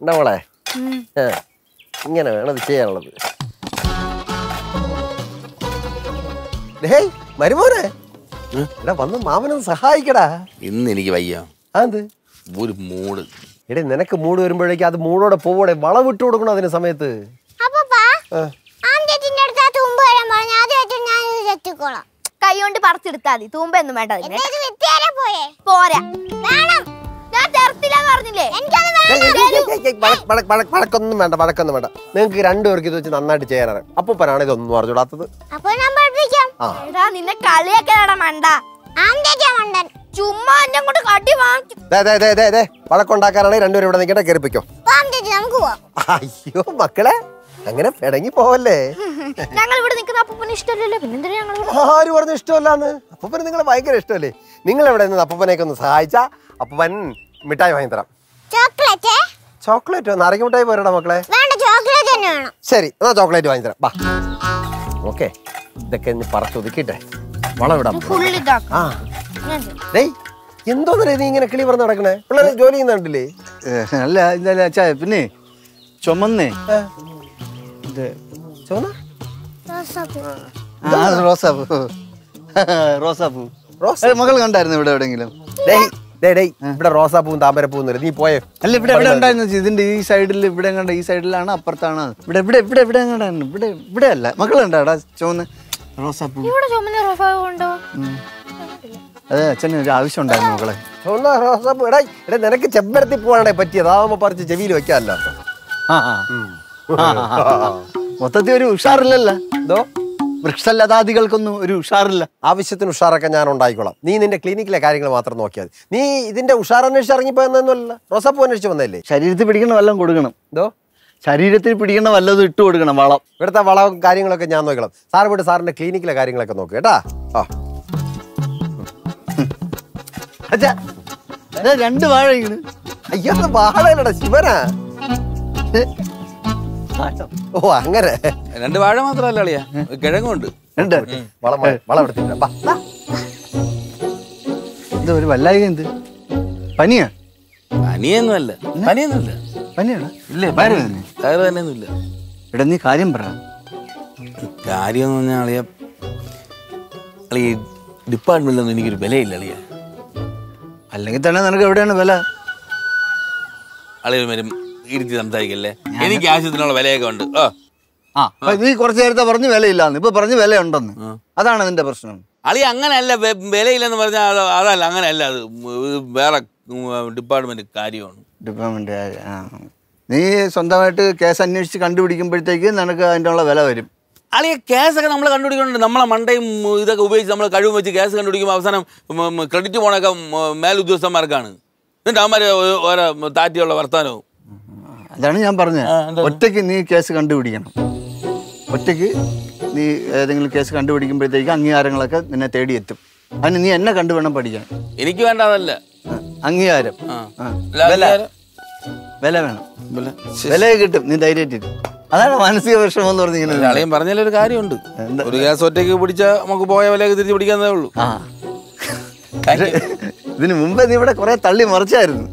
മോളെ ഇങ്ങനെ വേണം ഇത് ചെയ്യാനുള്ളത്. മരുമോനെ എടാ വന്ന് മാമനൊന്ന് സഹായിക്കടാ. ഇന്ന് എനിക്ക് വയ്യ. അത് ഒരു മൂട്. എടേ നിനക്ക് മൂട് വരുമ്പോഴേക്കും അത് മൂടോടെ പോവോടെ വളവിട്ട് കൊടുക്കണം അതിന് സമയത്ത്. കൈ കൊണ്ട് പറിച്ചെടുത്താ മതി. തൂമ്പൊന്നും വേണ്ട. പോരാ വഴക്കൊന്നും വേണ്ട, വഴക്കൊന്നും വേണ്ട. നിങ്ങൾക്ക് രണ്ടുപേർക്ക് ഇത് വെച്ച് നന്നായിട്ട് ചെയ്യാനാണ്. അപ്പനാണ് ഇതൊന്നും അറിഞ്ഞൂടാത്തത്. നിന്നെ കളിയൊക്കെ മണ്ട. ചുമ്മാ എന്നെ കൊണ്ട് കടി വാങ്ങിച്ചു. വഴക്കുണ്ടാക്കാനാണെങ്കിൽ രണ്ടുപേരും ഇവിടെ നിൽക്കട്ടെ, കയറിപ്പിക്കോ. അയ്യോ മക്കളെ അങ്ങനെ പിടങ്ങി പോവല്ലേ. ഞങ്ങൾ ഇവിടെ നിൽക്കുന്ന അപ്പൂപ്പന് ഇഷ്ടമല്ലല്ലോ. പിന്നെന്താ ഞങ്ങൾ ആര് പറഞ്ഞു ഇഷ്ടമല്ലാന്ന്? അപ്പൂപ്പന് നിങ്ങളെ ഭയങ്കര ഇഷ്ടമല്ലേ. നിങ്ങൾ എവിടെ നിന്ന് അപ്പൂപ്പനെയൊക്കെ ഒന്ന് സഹായിച്ചാ അപ്പൂപ്പൻ മിഠായി വാങ്ങി തരാം. ചോക്ലേറ്റോ? നാരങ്ങ മിഠായി പോരടാ മക്കളെ. ശരി എന്നാ ചോക്ലേറ്റ് വാങ്ങി തരാം. ബാ ഓക്കെ. ഇതൊക്കെ പറച്ചൊതുക്കിട്ടെ വളവിടാം. എന്തോന്നല്ലേ നീ ഇങ്ങനെ കിളി പറഞ്ഞ് നടക്കണേ? പിള്ളേരെ ജോലി ചെയ്യുന്നുണ്ടല്ലേ? അല്ല ഇതല്ല അച്ഛാ. പിന്നെ ചുമന്നേ റോസാപ്പൂ. റോസാപ്പൂ മകൾ കണ്ടായിരുന്നു ഇവിടെ എവിടെയെങ്കിലും? ഇവിടെ റോസാപ്പൂവും താമരപ്പൂവും നീ പോയേ? അല്ല ഇവിടെ എവിടെ ഉണ്ടായിരുന്നു? ഇതിന്റെ ഈ സൈഡിൽ ഇവിടെ കണ്ട ഈ സൈഡിലാണ് അപ്പുറത്താണ്? ഇവിടെ ഇവിടെ ഇവിടെ ഇവിടെ കണ്ടായിരുന്നു. ഇവിടെ ഇവിടെ അല്ല മകൾ കണ്ടാടാ ചുവന്ന് റോസാപ്പൂ? അതെ അച്ഛന് ഒരു ആവശ്യം ഉണ്ടായിരുന്നു മകളെ. റോസാപ്പൂ എടാ നിനക്ക് ചെമ്പരത്തി പോവാണേ പറ്റിയത്. അതാവുമ്പോ പറിച്ച് ചെവിയിൽ വെക്കാമല്ലോ. മൊത്തത്തിൽ ഒരു ഉഷാറില്ലല്ലോ. എന്തോ വൃക്ഷലതാദികൾക്കൊന്നും ഒരു ഉഷാറില്ല. ആവശ്യത്തിന് ഉഷാറൊക്കെ ഞാൻ ഉണ്ടായിക്കോളാം. നീ നിന്റെ ക്ലിനിക്കിലെ കാര്യങ്ങൾ മാത്രം നോക്കിയാൽ മതി. നീ ഇതിന്റെ ഉഷാർ അന്വേഷിച്ച് ഇറങ്ങിപ്പോയെന്നല്ല, റോസാപ്പൂ അന്വേഷിച്ച് വന്നല്ലേ? ശരീരത്തിൽ പിടിക്കുന്ന വല്ലതും കൊടുക്കണം. എന്തോ ശരീരത്തിൽ പിടിക്കുന്ന വല്ലതും ഇട്ട് കൊടുക്കണം. വളം, ഇവിടുത്തെ വളവും കാര്യങ്ങളൊക്കെ ഞാൻ നോക്കണം. സാർ പോയിട്ട് സാറിന്റെ ക്ലിനിക്കിലെ കാര്യങ്ങളൊക്കെ നോക്കുക കേട്ടാ. അച്ഛാ രണ്ട് വാഴ. അയ്യോ വാഴയിലടാ ശിവനാ. ഓ അങ്ങനെ രണ്ട് വാഴ മാത്രല്ല അളിയാ, കിഴങ്ങുണ്ട്. വളം എടുത്തില്ല. എന്താ ഒരു വല്ലായിക? എന്ത് പനിയാ? പനിയൊന്നുമല്ല. പനിയൊന്നുമില്ല. പനിയാണോ? ഇല്ലേ വയറ് തന്നെയൊന്നുമില്ല. ഇവിടെ നീ കാര്യം പറ. കാര്യം എന്ന് പറഞ്ഞാൽ അളിയ അളിയ ഡിപ്പാർട്ട്മെന്റിലൊന്നും എനിക്കൊരു വിലയില്ല അളിയ. അല്ലെങ്കിൽ തന്നെ നിനക്ക് എവിടെയാണ് വില? അളിയ വരും ഇരുത്തി സംസാരിക്കല്ലേ. എനിക്ക് ആവശ്യത്തിനുള്ള വിലയൊക്കെ ഉണ്ട്. നീ കുറച്ചു നേരത്തെ പറഞ്ഞു വിലയില്ലാന്ന്, ഇപ്പൊ പറഞ്ഞു വിലയുണ്ടെന്ന്. അതാണ് നിന്റെ പ്രശ്നം. അളിയ അങ്ങനെയല്ല, വിലയില്ലെന്ന് പറഞ്ഞാൽ അതല്ല, അങ്ങനെയല്ല. അത് വേറെ ഡിപ്പാർട്ട്മെന്റ് കാര്യമാണ്. ഡിപ്പാർട്ട്മെന്റ് നീ സ്വന്തമായിട്ട് കേസ് അന്വേഷിച്ച് കണ്ടുപിടിക്കുമ്പോഴത്തേക്ക് നിനക്ക് അതിൻ്റെ ഉള്ള വില വരും. അളിയ കേസൊക്കെ നമ്മൾ കണ്ടുപിടിക്കുന്നുണ്ട്. നമ്മളെ മണ്ടയും ഇതൊക്കെ ഉപയോഗിച്ച് നമ്മൾ കഴിവ് വെച്ച് കേസ് കണ്ടുപിടിക്കുമ്പോൾ അവസാനം ക്രെഡിറ്റ് പോണൊക്കെ മേലുദ്യോഗസ്ഥന്മാർക്കാണ്. എന്നിട്ട് അവന്മാർ ഓരോ താറ്റിയുള്ള വർത്താനവും. അതാണ് ഞാൻ പറഞ്ഞത്. ഒറ്റയ്ക്ക് നീ കേസ് കണ്ടുപിടിക്കണം. ഒറ്റയ്ക്ക് നീ ഏതെങ്കിലും കേസ് കണ്ടുപിടിക്കുമ്പോഴത്തേക്ക് അംഗീകാരങ്ങളൊക്കെ നിന്നെ തേടിയെത്തും. അതിന് നീ എന്നെ കണ്ടു വേണം പഠിക്കാൻ. എനിക്ക് വേണ്ട അതല്ല അംഗീകാരം. വില വേണം. വില കിട്ടും, നീ ധൈര്യമായിട്ട്. അതാണ് മാനസിക വിഷമം എന്ന് പറഞ്ഞിങ്ങനെ. അളിയൻ പറഞ്ഞാലൊരു കാര്യമുണ്ട്. ഒരു കേസ് ഒറ്റയ്ക്ക് പിടിച്ചാൽ നമുക്ക് പോയ വിലയൊക്കെ തിരിച്ച് പിടിക്കാന്നേ ഉള്ളൂ. ഇതിന് മുമ്പേ നീ ഇവിടെ കുറെ തള്ളി മറിച്ചായിരുന്നു.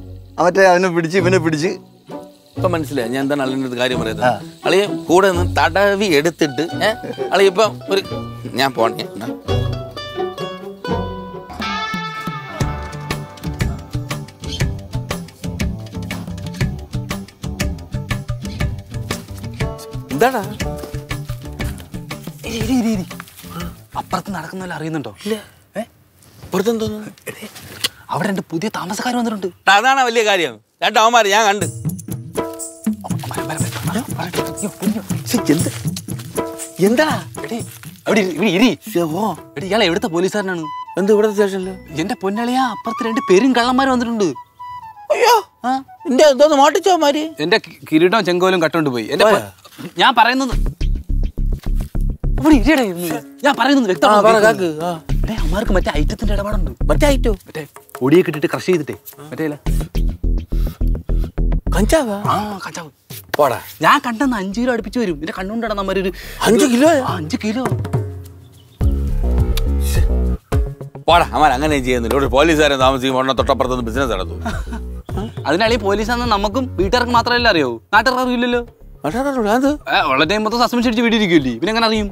മറ്റേ അവനെ പിടിച്ച് ഇവനെ പിടിച്ച്. ഇപ്പൊ മനസ്സിലായി ഞാൻ എന്താണ് അളിയൻ്റെ കാര്യം പറയുന്നത്. അളിയ കൂടെ നിന്ന് തടവി എടുത്തിട്ട് അളിയ ഇപ്പം ഒരു ഞാൻ പോണേ. എന്താടാ അപ്പുറത്ത് നടക്കുന്നല്ല അറിയുന്നുണ്ടോ? പുറത്തെന്തോന്നു? അവിടെ രണ്ട് പുതിയ താമസക്കാർ വന്നിട്ടുണ്ട്. അതാണ് വലിയ കാര്യം. രണ്ടവന്മാര് ഞാൻ കണ്ട്. എന്താ ഇയാളെ എവിടുത്തെ പോലീസുകാരനാണ്? എന്ത് ഇവിടുത്തെ സ്റ്റേഷനില്? എന്റെ പൊന്നളിയാ, അപ്പുറത്ത് രണ്ട് പേരും കള്ളന്മാര് വന്നിട്ടുണ്ട്. അയ്യോ എന്റെ എന്തോന്ന് മോട്ടിച്ചോമാര്. എന്റെ കിരീടവും ചെങ്കോലും കട്ടോണ്ട് പോയി. ഞാൻ പറയുന്നത് ഞാൻ പറയുന്നത് വ്യക്തമാർക്ക്. അമ്മമാർക്ക് മറ്റേ ഐറ്റത്തിന്റെ ഇടപാടുണ്ട്. മറ്റേ ഐറ്റോ? മറ്റേ പൊടിയൊക്കെ ഇട്ടിട്ട് ക്രഷ് ചെയ്തിട്ടേ മറ്റേ കഞ്ചാവാ? കഞ്ചാവ് പോടാ. ഞാൻ കണ്ടെന്ന് 5 കിലോ അടുപ്പിച്ച് വരും. എന്റെ കണ്ണുകൊണ്ടാണ് നമ്മൊരു 5 കിലോ. 5 കിലോ പോടാ. അമ്മ അങ്ങനെ ചെയ്യുന്നില്ല. ഇവിടെ പോലീസുകാരെ താമസിക്കുമ്പോൾ തൊട്ടപ്പുറത്തുനിന്ന് ബിസിനസ് നടത്തും. അതിനാളെ പോലീസാന്ന് നമുക്കും വീട്ടുകാർക്ക് മാത്രമല്ല അറിയോ, നാട്ടുകാർക്ക് അറിയില്ലല്ലോ. ഉള്ള ടൈം മൊത്തം സസ്പെൻഷൻ അടിച്ച് വീട്ടിരിക്കുമല്ലേ, പിന്നെ എങ്ങനെ അറിയും?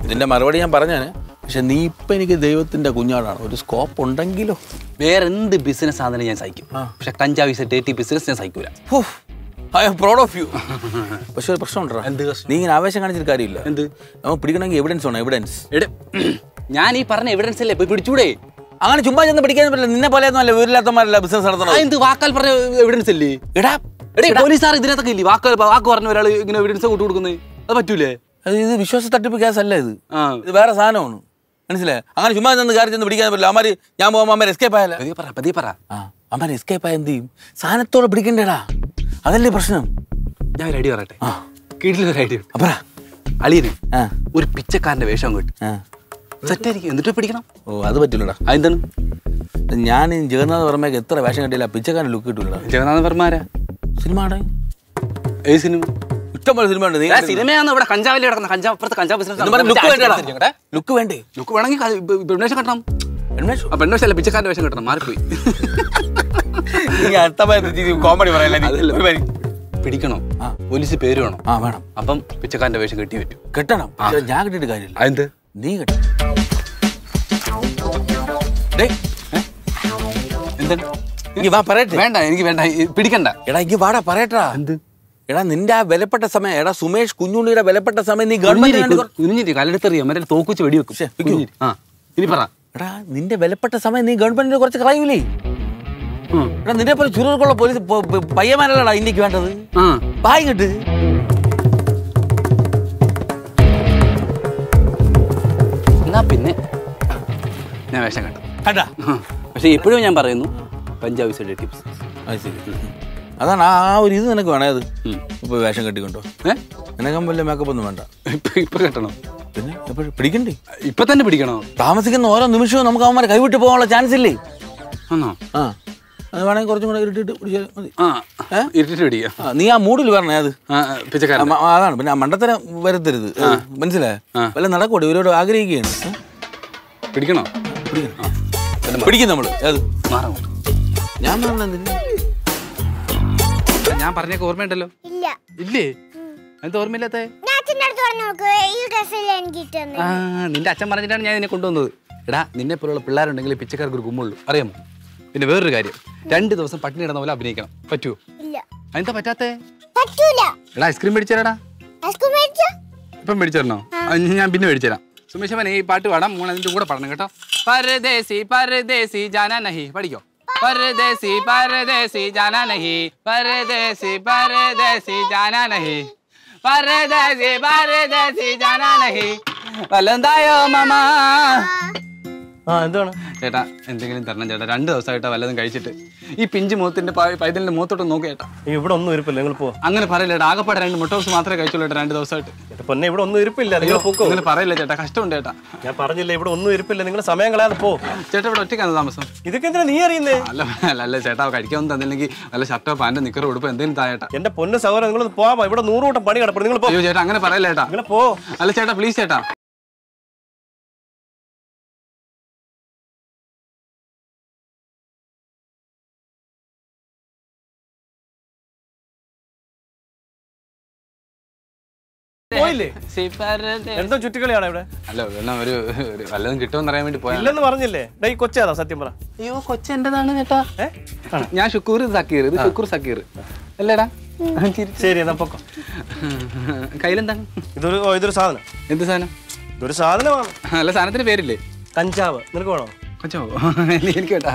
ഇതിന്റെ മറുപടി ഞാൻ പറഞ്ഞാണ്. പക്ഷെ നീ ഇപ്പൊ എനിക്ക് ദൈവത്തിന്റെ കുഞ്ഞാടാണ്. ഒരു സ്കോപ്പ് ഉണ്ടെങ്കിലോ. വേറെ എന്ത് ബിസിനസ് ആണെന്ന് ഞാൻ സഹിക്കും, പക്ഷെ കഞ്ചാവ് ഡേറ്റി ബിസിനസ് ഞാൻ സഹിക്കൂല. I am proud of you. പക്ഷെ ഒരു പ്രശ്നം ഉണ്ടോ? എന്ത്? നീ ഇങ്ങനെ ആവേശം കാണിച്ചിട്ട് കാര്യമില്ല. എന്ത്? നമുക്ക് പിടിക്കണമെങ്കിൽ എവിഡൻസ് വേണം. എവിഡൻസ്. ഞാൻ ഈ പറഞ്ഞ എവിഡൻസ് അല്ലേ പോയി പിടിച്ചൂടെ? അങ്ങനെ ചുമ്മാ ചെന്ന് പിടിക്കാൻ പറ്റില്ല. നിന്നെ പോലെയൊന്നും അല്ല, വീട്ടിലാത്തമാരല്ല ബിസിനസ് നടത്തണം. എന്ത് വാക്കാൽ പറഞ്ഞ എവിഡൻസ് അല്ലേ? പോലീസുകാർ ഇതിനകത്തൊക്കെ ഇല്ലേ വാക്ക് പറഞ്ഞ ഒരാൾ ഇങ്ങനെ എവിഡൻസ് കൂട്ടു കൊടുക്കുന്നത്? അത് പറ്റൂലേ? ഇത് വിശ്വാസ തട്ടിപ്പ് കേസല്ല. ഇത് വേറെ സാധനമാണ്, മനസ്സിലായി? അങ്ങനെ ചുമ്മാ ചെന്ന് കാര്യം ചെന്ന് പിടിക്കാൻ പറ്റില്ല. അമ്മാര് ഞാൻ പോകുമ്പോൾ അമ്മ എസ്കേപ്പ് ആയല്ലോ. പതിയെ പറ. അമ്മ എസ്കേപ്പ് ആയ എന്ത് ചെയ്യും? സാധനത്തോടെ പിടിക്കണ്ടേടാ, അതല്ലേ പ്രശ്നം. ഞാൻ ഒരു ഐഡിയ പറയട്ടെ, കീഴിലൊരു ഐഡിയ. അപ്പറ അളിയന് ഒരു പിച്ചക്കാരന്റെ വേഷം കിട്ടും, സെറ്റായിരിക്കും. എന്നിട്ട് പിടിക്കണം. ഓ അത് പറ്റില്ലടാ. അതെന്താണ്? ഞാൻ ജഗന്നാഥ് വർമ്മയ്ക്ക് എത്ര വേഷം കിട്ടിയില്ല, പിച്ചക്കാരൻ ലുക്ക് കിട്ടൂല. ജഗന്നാഥ് വർമ്മ ആരാ? സിനിമ ആണ്. ഏത് സിനിമ? ഇഷ്ടംപോലെ സിനിമ ഉണ്ട്. സിനിമയാണ് ഇവിടെ കഞ്ചാവിൽ കിടക്കുന്ന കഞ്ചാവ്, അപ്പുറത്തെ കഞ്ചാവ് ബിസിനസ്. ലുക്ക് വേണ്ടേ? ലുക്ക് വേണമെങ്കിൽ പെൺവേഷം കെട്ടണം. പെൺവേഷം അല്ല, പിച്ചക്കാരന്റെ വേഷം കെട്ടണം. മാറിപ്പോയി. കോമഡി പറയല്ലേ. പിടിക്കണോ? പോലീസ് പേര് വേണം. വേണം. അപ്പം പിച്ചക്കാരന്റെ വേഷം കെട്ടി പറ്റും. കെട്ടണം. ഞാൻ കെട്ടിട്ട് കാര്യമില്ല. അതെന്ത്? നീ കെട്ട. എന്താണ്? പറയട്ടെ. വേണ്ട, എനിക്ക് വേണ്ട, പിടിക്കണ്ട. എടാ എനിക്ക് വാടാ പറയട്ടാ. എന്ത്? എടാ നിന്റെ ആ വിലപ്പെട്ട സമയം, എടാ സുമേഷ് കുഞ്ഞുണ്ണിയുടെ വിലപ്പെട്ട സമയം നീ ഗവൺമെന്റ് കല്ലെടുത്തറിയാം, മറ്റേ തോക്കുച്ച് വെടിവെക്കും. ഇനി പറ. എടാ നിന്റെ വിലപ്പെട്ട സമയം നീ ഗവൺമെന്റിന് കുറച്ച് കളയൂലേ? എടാ നിന്നെ പോലെ ചുരുക്കുള്ള പോലീസ് പയ്യന്മാരല്ലടാ ഇന്ത്യക്ക് വേണ്ടത്. പായി കിട്ട്. എന്നാ പിന്നെ ഞാൻ വേഷം കണ്ടാ. പക്ഷെ എപ്പോഴും ഞാൻ പറയുന്നു പഞ്ചാബ് ടിപ്സ്. അതാണ് ആ ഒരു ഇത് നിനക്ക് വേണേ. അത് ഇപ്പൊ വേഷം കെട്ടിക്കൊണ്ടോ? നിനക്കും വലിയ മേക്കപ്പ് ഒന്നും വേണ്ട. ഇപ്പൊ കെട്ടണോ? പിന്നെ എപ്പോഴും പിടിക്കണ്ടേ? ഇപ്പൊ തന്നെ പിടിക്കണോ? താമസിക്കുന്ന ഓരോ നിമിഷവും നമുക്ക് അവന്മാരെ കൈവിട്ട് പോകാനുള്ള ചാൻസ് ഇല്ലേ? ആണോ? അത് വേണമെങ്കിൽ കുറച്ചും കൂടെ ഇരുട്ടിട്ട് പിടിച്ചാൽ മതി. ഇരുട്ടിട്ട് പിടിക്കാം. നീ ആ മൂഡിൽ പറഞ്ഞേ. അത് പിച്ചക്കാരൻ അതാണ്. പിന്നെ മണ്ടത്തരം വരുത്തരുത്, മനസ്സിലായ? വല്ല നടക്കൂടെ? ഇവരോട് ആഗ്രഹിക്കുകയാണ്. പിടിക്കണോ? പിടിക്കും നമ്മള്. ഏത് ഞാൻ പറഞ്ഞ ഞാൻ പറഞ്ഞൊക്കെ ഓർമ്മയുണ്ടല്ലോ? ഇല്ലേ? എന്താ ഓർമ്മയില്ലാത്ത? നിന്റെ അച്ഛൻ പറഞ്ഞിട്ടാണ് ഞാൻ ഇതിനെ കൊണ്ടുവന്നത്. എടാ നിന്നെ പോലുള്ള പിള്ളേരുണ്ടെങ്കിൽ പിച്ചക്കാർക്ക് ഒരു ഗുമ്മുള്ളൂ, അറിയാമോ? പിന്നെ വേറൊരു കാര്യം, 2 ദിവസം പട്ടിണി കിടന്ന പോലെ അഭിനയിക്കണം. പറ്റുമോ? എന്താ പറ്റാത്തേ? എടാ ഐസ്ക്രീം മേടിച്ചേരാടാ. ഇപ്പം മേടിച്ചേരണോ? ഞാൻ പിന്നെ മേടിച്ചേരാം. സുമേഷ് ഈ പാട്ട് പാടാം, മോൾ അതിന്റെ കൂടെ പാടണം കേട്ടോ. പരദേശി പരദേശി ജാനാ നഹി. പഠിക്കോ? परदेसी परदेसी जाना नहीं, परदेसी परदेसी जाना नहीं, परदेसी परदेसी जाना नहीं. വല്ലതായോ മാമാ? എന്താണ് ചേട്ടാ? എന്തെങ്കിലും തരണം ചേട്ടാ. 2 ദിവസമായിട്ടാ വല്ലതും കഴിച്ചിട്ട്. ഈ പിഞ്ച് മുഖത്തിന്റെ പൈതലിന്റെ മുഖത്തോട്ട് നോക്കി ചേട്ടാ. ഇവിടെ ഒന്നും ഇരിപ്പില്ല, നിങ്ങൾ പോ. അങ്ങനെ പറയില്ല ചേട്ടാ, ആകെപ്പാടെ 2 മുട്ട ദിവസം മാത്രമേ കഴിച്ചുള്ളൂ ചേട്ടാ 2 ദിവസമായിട്ട്. പൊന്നെ ഇവിടെ ഒന്നും ഇരിപ്പില്ല, നിങ്ങൾ പോക്കോ. അങ്ങനെ പറയില്ല ചേട്ടാ, കഷ്ടമുണ്ട് ചേട്ടാ. ഞാൻ പറഞ്ഞില്ല ഇവിടെ ഒന്നും ഇരിപ്പില്ല, നിങ്ങൾ സമയം കളയാതെ പോ. ചേട്ടാ ഇവിടെ ഒറ്റയ്ക്കാണ് താമസം. ഇതൊക്കെ എന്തിനാ നീ അറിയുന്നേ? അല്ല ചേട്ടാ, കഴിക്കാമെന്ന് തന്നില്ലെങ്കിൽ വല്ല ഷർട്ടോ പാൻറ്റോ നിക്കറോ ഉടുപ്പ് എന്തെങ്കിലും താഴേട്ടാ. എന്റെ പൊന്ന് സഹോദരൻ, നിങ്ങൾ പോവാ. ഇവിടെ 100 കൂട്ടം പണി കിടപ്പുണ്ട്, നിങ്ങൾ പോ. അയ്യോ ചേട്ടാ അങ്ങനെ പറയില്ല ചേട്ടാ, നിങ്ങൾ പോ. അല്ല ചേട്ടാ പ്ലീസ് ചേട്ടാ. എന്തോ ചുറ്റിക്കളിയാണ് ഇവിടെ. അല്ല ഒരു വല്ലതും കിട്ടുമെന്ന് അറിയാൻ വേണ്ടി പോയാ. ഇല്ലെന്ന് പറഞ്ഞില്ലേ? ഈ കൊച്ചാതാ സത്യം പറ. അയ്യോ കൊച്ച എന്റേതാണ് ചേട്ടാ. ഞാൻ ഷുക്കൂർ സക്കീർ, ഇത് ഷുക്കൂർ സക്കീർ അല്ലേടാ? ശരി എന്നാ പൊക്കോ. കയ്യിലെന്താണ്? ഇതൊരു സാധനം. എന്ത് സാധനം? ഇതൊരു സാധനമാണ്. അല്ല സാധനത്തിന്റെ പേരില്ലേ? കഞ്ചാവ്. നിനക്ക് വേണോ? കൊച്ചോ എനിക്ക് കേട്ടാ.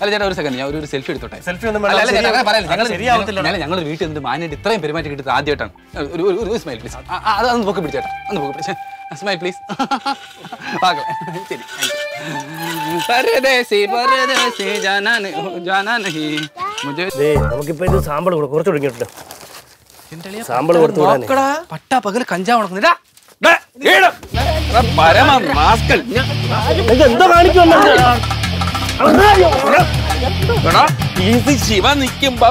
അല്ല ചേട്ടാ ഒരു സെക്കൻഡ്, ഞാൻ ഒരു സെൽഫി എടുത്തോട്ടെ. സെൽഫി ഒന്നും ഞങ്ങൾ വീട്ടിൽ എന്ത് മാനായിട്ട് ഇത്രയും പെരുമാറ്റി കിട്ടുന്നത് ആദ്യമായിട്ടാണ്. ഒരു സ്മൈൽ പ്ലീസ്. അതൊന്ന് പൊക്കി പിടിച്ചേട്ടാ, ഒന്ന് പൊക്കി പിടിച്ച സ്മൈൽ പ്ലീസ്. ശരി. നമുക്കിപ്പോ ഇത് സാമ്പിൾ കുറച്ച് തുടങ്ങിയിട്ടുണ്ട്. സാമ്പിൾ കൊടുത്തു പട്ടാ പകല് കഞ്ചാവ് ഉണക്കുന്നില്ല. എന്തോ കാണിക്കുമോ? ശിവ നിക്കുമ്പോ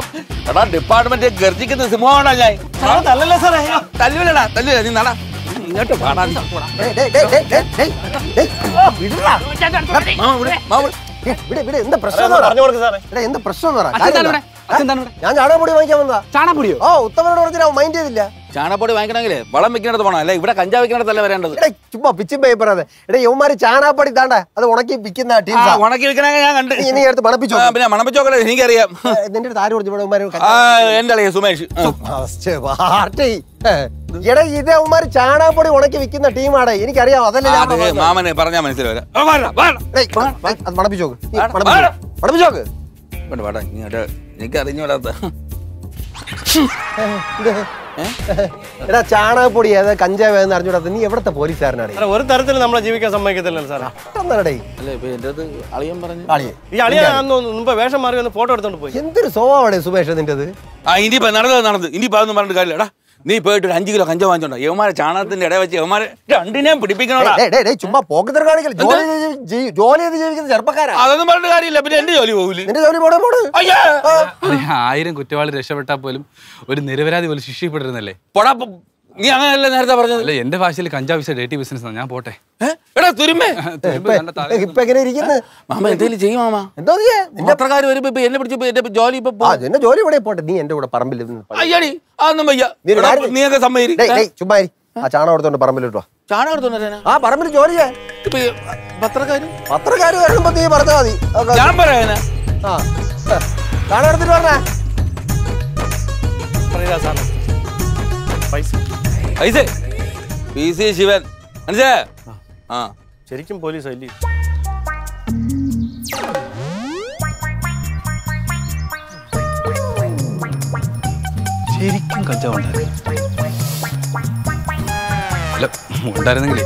എടാ ഡിപ്പാർട്ട്മെന്റ് ഗർജിക്കുന്ന സിംഹമാണോ ഞാൻ? തല്ലല്ലേ സാറേ? തല്ലുവില്ലടാ, തല്ലുവില്ല. നീ നടാ ഇങ്ങോട്ട് പാടാൻ. എന്താ പ്രശ്നം പറഞ്ഞു കൊടുക്ക് സാറേ. എന്താ പ്രശ്നം അച്ഛൻ തന്നെ ഇവിടെ. ഞാൻ ചാണകപ്പൊടി വാങ്ങിക്കാൻ വന്നതാ. ചാണകപ്പൊടിയോ? ഓ ഉത്തമനോട് പറഞ്ഞാൽ മൈൻഡ് ചെയ്തില്ല. ചാണകപ്പൊടി വാങ്ങിക്കണമെങ്കിലേ വളം വെക്കുന്നിടത്ത് പോകണം, അല്ലെ ഇവിടെ കഞ്ചാവ് വെക്കുന്നിടത്തല്ല വരേണ്ടത്. എടേ ചുമ്മാ പിച്ചും പേപ്പർ അതെ. എടേ യവന്മാര് ചാണകപ്പൊടി താണ്ട അത് ഉണക്കി വിൽക്കുന്ന ടീംസാ. ഉണക്കി വെക്കണ ഞാൻ കണ്ട്. നീ എടുത്ത് മണപ്പിച്ചോ. പിന്നെ മണപ്പിച്ചോക്കട്ടെ, എനിക്കറിയാം. നിന്റെ അടുത്ത് ആര് പറഞ്ഞു ഇവന്മാര് എന്റെ അളിയ സുമേഷ്. എടാ ഇത് അവന്മാര് ചാണകപ്പൊടി ഉണക്കി വിൽക്കുന്ന ടീമാടേ, എനിക്കറിയാം. അതല്ലേ മാമനെ പറഞ്ഞാ മനസ്സിലാവില്ല. മണപ്പിച്ചോക്ക് മണപ്പിച്ചോക്ക്. ഇങ്ങോട്ട് എനിക്ക് അറിഞ്ഞൂടാത്ത എടാ ചാണകപ്പൊടി ഏത് കഞ്ചാവ് ഏതെന്ന് അറിഞ്ഞൂടാത്ത നീ എവിടത്തെ പോലീസുകാരനാണ്? സാറേ ഒരു തരത്തിൽ നമ്മളെ ജീവിക്കാൻ സമ്മതിക്കത്തില്ലല്ലോ സാറേ. ഒന്നടേ അല്ലേ ഇപ്പൊ എന്റെ അടുത്ത് അളിയൻ പറഞ്ഞു. ഈ അളിയാന്ന് മുമ്പ് വേഷം മാറി ഒന്ന് ഫോട്ടോ എടുത്തോണ്ട് പോയി. എന്തൊരു സ്വഭാവമാണ് സുമേഷ് നിന്റേത്. ഇനിയിപ്പോ നടന്നത് ഇനിയിപ്പോ അതൊന്നും പറഞ്ഞിട്ട് കാര്യമില്ലടാ. നീ പോയിട്ട് ഒരു 5 കിലോ കഞ്ചാവ് വാങ്ങിച്ചോണ്ടോ. യവന്മാരെ ചാണകത്തിന്റെ ഇടയിൽ വെച്ച് യവന്മാരെ രണ്ടിനെയും പിടിപ്പിക്കണോടാ. ചുമ്മാ പോക്കത്തർ കാണിക്കൽ. ജോലി ചെയ്ത് ജീവിക്കുന്ന ചെറുപ്പക്കാരാ. അതൊന്നും പറഞ്ഞിട്ട് കാര്യമില്ല. പിന്നെ എന്റെ ജോലി പോകില്ല. നിന്റെ ജോലി പോടേ. 1000 കുറ്റവാളി രക്ഷപ്പെട്ടാൽ പോലും ഒരു നിരപരാധി പോലും ശിക്ഷിക്കപ്പെട്ടിരുന്നല്ലേ? പോടാ, നീ അങ്ങനെയല്ലേ നേരത്തെ പറഞ്ഞത്? അല്ല, എന്റെ ഭാഷയിൽ കഞ്ചാവ് ഡേറ്റി ബിസിനസ്. ഞാൻ പോട്ടെ. എടാ തുരുമ്പേ, ഇപ്പൊ എങ്ങനെ ഇരിക്കുന്നു മാമ? എന്തെങ്കിലും ചെയ്യും മാമ. എന്തോ പത്രക്കാർ വരുമ്പോ ഇപ്പൊ എന്നെ പിടിച്ചപ്പോ എന്റെ ജോലി ഇപ്പൊ എന്റെ ജോലി ഇവിടെ പോട്ടെ. നീ എന്റെ കൂടെ പറമ്പിൽ അയ്യാടി അതൊന്നും വയ്യ. നീയൊക്കെ സമ്മതി. ചുമ്മാ ആ ചാണകം എടുത്തോണ്ട് പറമ്പിലിട്ടോ. ചാണകം എടുത്തോണ്ടാ ആ പറമ്പിൽ ജോലി ചെയ്യാൻ പത്രക്കാര് വരുമ്പോ നീ പറഞ്ഞാ മതി. ഞാൻ പറയാനാ ചാണകം എടുത്തിട്ട് പറഞ്ഞേ പൈസ PC ശിവൻ മനസ്സിലാ? ആ ശരിക്കും പോലീസ് അല്ലേ? ശരിക്കും കഞ്ചാവ് ഉണ്ടായിരുന്നെങ്കിലേ